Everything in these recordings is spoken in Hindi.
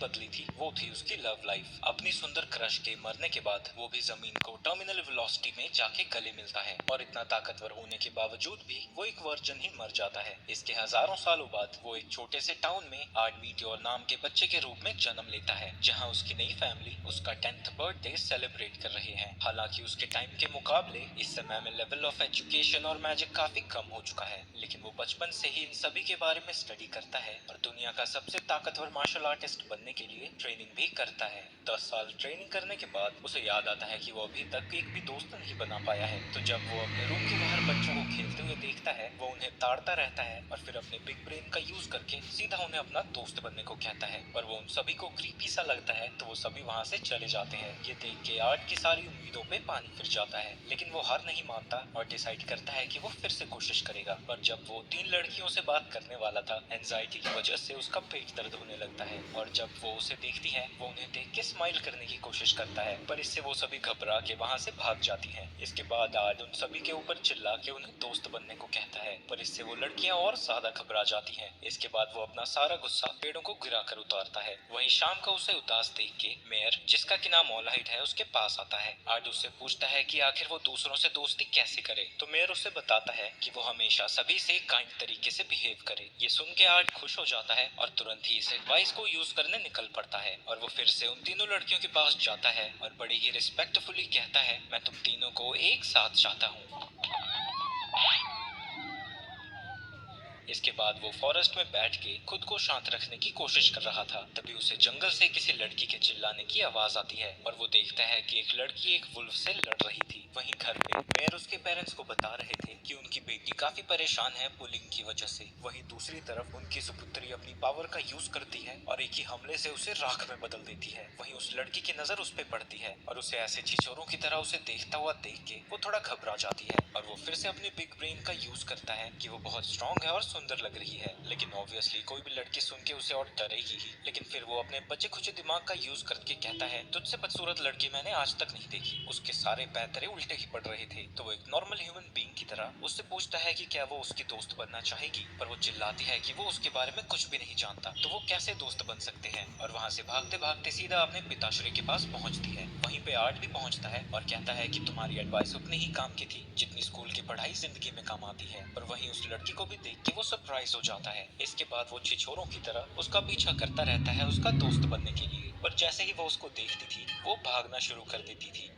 बदली थी वो थी उसकी लव लाइफ। अपनी सुंदर क्रश के मरने के बाद वो भी जमीन को टर्मिनल वेलोसिटी में जाके गले मिलता है और इतना ताकतवर होने के बावजूद भी वो एक वर्जन ही मर जाता है। इसके हजारों सालों बाद वो एक छोटे से टाउन में आर्ड मीटियोर नाम के बच्चे के रूप में जन्म लेता है, जहाँ उसकी नई फैमिली उसका 10th बर्थडे सेलिब्रेट कर रही है। हालांकि उसके टाइम के मुकाबले इस समय में लेवल ऑफ एजुकेशन और मैजिक काफी कम हो चुका है, लेकिन वो बचपन से ही इन सभी के बारे में स्टडी करता है और दुनिया का सबसे ताकतवर मार्शल आर्टिस्ट बनने के लिए ट्रेनिंग भी करता है। 10 साल ट्रेनिंग करने के बाद उसे याद आता है कि वो अभी तक एक भी दोस्त नहीं बना पाया है। तो जब वो अपने रूम के बाहर बच्चों को खेलते हुए देखता है, वो उन्हें ताड़ता रहता है और फिर अपने बिग ब्रेन का यूज करके सीधा उन्हें अपना दोस्त बनने को कहता है। पर वो उन सभी को क्रीपी सा लगता है तो वो सभी वहाँ से चले जाते हैं। ये देख के आर्ट की सारी उम्मीदों पे पानी फिर जाता है, लेकिन वो हार नहीं मानता और डिसाइड करता है कि वो फिर से कोशिश करेगा। पर जब वो 3 लड़कियों से बात करने वाला था, एंजाइटी की वजह से उसका पेट दर्द होने लगता है और जब वो उसे देखती है वो उन्हें देख के स्माइल करने की कोशिश करता है, पर इससे वो सभी घबरा के वहाँ से भाग जाती हैं। इसके बाद आर्ट उन सभी के ऊपर चिल्ला के उन्हें दोस्त बनने को कहता है, पर इससे वो लड़कियां और ज्यादा घबरा जाती हैं। इसके बाद वो अपना सारा गुस्सा पेड़ों को गिरा कर उतारता है। वहीं शाम को उसे उदास देख के मेयर, जिसका कि नाम ऑलहाइट है, उसके पास आता है। आर्ट उससे पूछता है कि आखिर वो दूसरों से दोस्ती कैसे करे, तो मेयर उसे बताता है कि वो हमेशा सभी से काइंड तरीके से बिहेव करे। ये सुन के आर्ट खुश हो जाता है और तुरंत ही इस एडवाइस को यूज करने निकल पड़ता है और वो फिर से उन तीनों लड़कियों के पास जाता है और बड़ी ही रिस्पेक्टफुली कहता है, मैं तुम तीनों को एक साथ चाहता हूँ। इसके बाद वो फॉरेस्ट में बैठ के खुद को शांत रखने की कोशिश कर रहा था, तभी उसे जंगल से किसी लड़की के चिल्लाने की आवाज आती है और वो देखता है कि एक लड़की एक वुल्फ से लड़ रही थी। वहीं घर पे मेयर उसके पेरेंट्स को बता रहे थे कि उनकी बेटी काफी परेशान है बुलिंग की वजह से। वहीं दूसरी तरफ उनकी सुपुत्री अपनी पावर का यूज करती है और एक ही हमले से उसे राख में बदल देती है। वहीं उस लड़की की नजर उस पे पड़ती है और उसे ऐसे छिछोरों की तरह उसे देखता हुआ देख के वो थोड़ा घबरा जाती है और वो फिर से अपने बिग ब्रेन का यूज करता है कि वो बहुत स्ट्रांग है और सुंदर लग रही है। लेकिन ऑब्वियसली कोई भी लड़की सुन के उसे और डरेगी ही। लेकिन फिर वो अपने बचे खुचे दिमाग का यूज करके कहता है, तुझसे बदसूरत लड़की मैंने आज तक नहीं देखी। उसके सारे पैतरे उल्टे ही पड़ रहे थे। तो वो एक नॉर्मल ह्यूमन बीइंग की तरह उससे पूछता है कि क्या वो उसकी दोस्त बनना चाहेगी, पर वो चिल्लाती है कि वो उसके बारे में कुछ भी नहीं जानता, तो वो कैसे दोस्त बन सकते हैं, और वहाँ से भागते भागते सीधा अपने पिताश्री के पास पहुँचती है। वहीं पे आर्ट भी पहुँचता है और कहता है कि तुम्हारी एडवाइस उतनी ही काम की थी जितनी स्कूल की पढ़ाई जिंदगी में काम आती है। पर वहीं उस लड़की को भी देख के वो सरप्राइज हो जाता है। इसके बाद वो छिछोरों की तरह उसका पीछा करता रहता है उसका दोस्त बनने के लिए, पर जैसे ही वो उसको देखती थी वो भागना शुरू कर देती थी।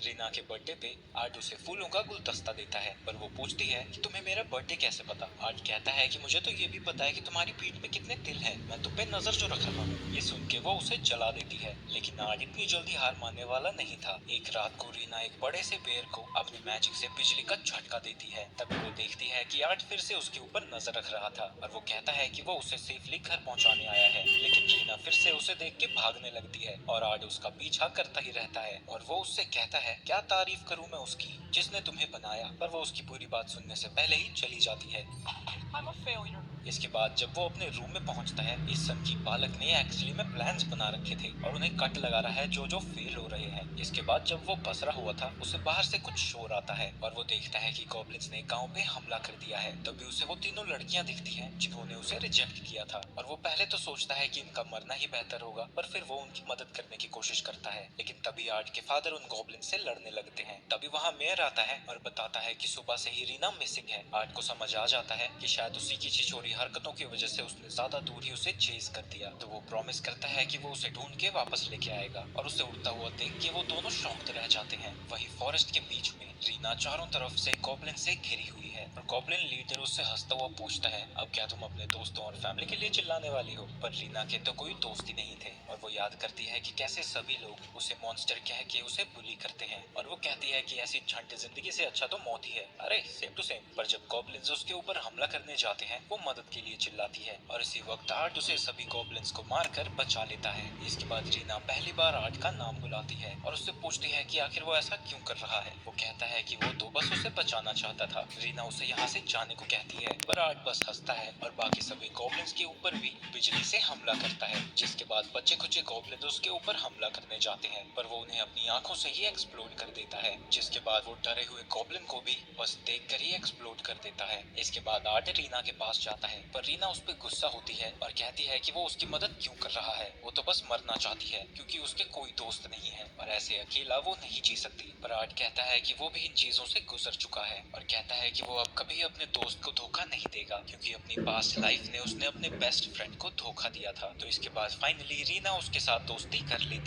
रीना के बर्थडे पे आर्ट उसे फूलों का गुलदस्ता देता है, पर वो पूछती है कि तुम्हें मेरा बर्थडे कैसे पता। आर्ट कहता है कि मुझे तो ये भी पता है कि तुम्हारी पीठ में कितने तिल हैं, मैं तुम पे नजर जो रख रहा हूँ। ये सुन के वो उसे जला देती है, लेकिन आर्ट इतनी जल्दी हार मानने वाला नहीं था। एक रात को रीना एक बड़े से बेर को अपने मैजिक से बिजली का झटका देती है। तभी वो देखती है कि आर्ट फिर से उसके ऊपर नजर रख रहा था और वो कहता है कि वो उसे सेफली घर पहुंचाने आया है। लेकिन रीना फिर से उसे देख के भागने लगती है और आर्ट उसका पीछा करता ही रहता है और वो उससे कहता है, क्या तारीफ करूं मैं उसकी जिसने तुम्हें बनाया। पर वो उसकी पूरी बात सुनने से पहले ही चली जाती है। I'm a failure. इसके बाद जब वो अपने रूम में पहुंचता है, इस सन की बालक ने एक्चुअली में प्लान्स बना रखे थे और उन्हें कट लगा रहा है जो जो फेल हो रहे हैं। इसके बाद जब वो पसरा हुआ था उसे बाहर से कुछ शोर आता है और वो देखता है कि गॉब्लिन्स ने गांव पे हमला कर दिया है। तभी उसे वो तीनों लड़कियां दिखती हैं जिन्होंने उसे रिजेक्ट किया था और वो पहले तो सोचता है कि इनका मरना ही बेहतर होगा, पर फिर वो उनकी मदद करने की कोशिश करता है। लेकिन तभी आर्ट के फादर उन गॉब्लिन से लड़ने लगते हैं। तभी वहाँ मेयर आता है और बताता है कि सुबह से ही रीना मिसिंग है। आर्ट को समझ आ जाता है कि शायद उसी की छिछोरी हरकतों की वजह से उसने ज्यादा दूर ही उसे चेज कर दिया। तो वो प्रॉमिस करता है कि वो उसे ढूंढ के वापस लेके आएगा और उसे उड़ता हुआ देख के वो दोनों शॉक्ड रह जाते हैं। वही फॉरेस्ट के बीच में रीना चारों तरफ से गॉब्लिन से घिरी हुई है और गॉब्लिन लीडर उससे हंसता हुआ पूछता है, अब क्या तुम अपने दोस्तों और फैमिली के लिए चिल्लाने वाली हो। पर रीना के तो कोई दोस्त ही नहीं थे और वो याद करती है कि कैसे सभी लोग उसे मॉन्स्टर कह के उसे बुली करते हैं और वो कहती है कि ऐसी झंड जिंदगी से अच्छा तो मौत ही है। अरे सेम टू सेम। पर जब गॉब्लिन्स उसके ऊपर हमला करने जाते हैं वो मदद के लिए चिल्लाती है और इसी वक्त आर्ट उसे सभी गॉब्लिन्स को मारकर बचा लेता है। इसके बाद रीना पहली बार आर्ट का नाम बुलाती है और उससे पूछती है कि आखिर वो ऐसा क्यों कर रहा है। वो कहता है कि वो तो बस उसे बचाना चाहता था। रीना उसे यहाँ से जाने को कहती है, पर आर्ट बस हंसता है और बाकी सभी गॉब्लिन्स के ऊपर भी बिजली से हमला करता है, जिसके बाद बच्चे खुचे गॉब्लिन्स उसके ऊपर हमला करने जाते हैं, पर वो उन्हें अपनी आंखों से ही एक्सप्लोड कर देता है, जिसके बाद वो डरे हुए गॉब्लिन को भी बस देखकर ही एक्सप्लोड कर देता है। इसके बाद आर्ट रीना के पास जाता है, पर रीना उस पर गुस्सा होती है और कहती है कि वो उसकी मदद क्यों कर रहा है, वो तो बस मरना चाहती है क्योंकि उसके कोई दोस्त नहीं है और ऐसे अकेला वो नहीं जी सकती। पर आर्ट कहता है कि वो भी इन चीजों से गुजर चुका है और कहता है कि वो अब कभी अपने दोस्त को धोखा नहीं देगा क्योंकि अपनी पास्ट लाइफ ने उसने अपने बेस्ट फ्रेंड को धोखा दिया था। तो इसके बाद फाइनली रीना उसके साथ दोस्ती कर लेती है।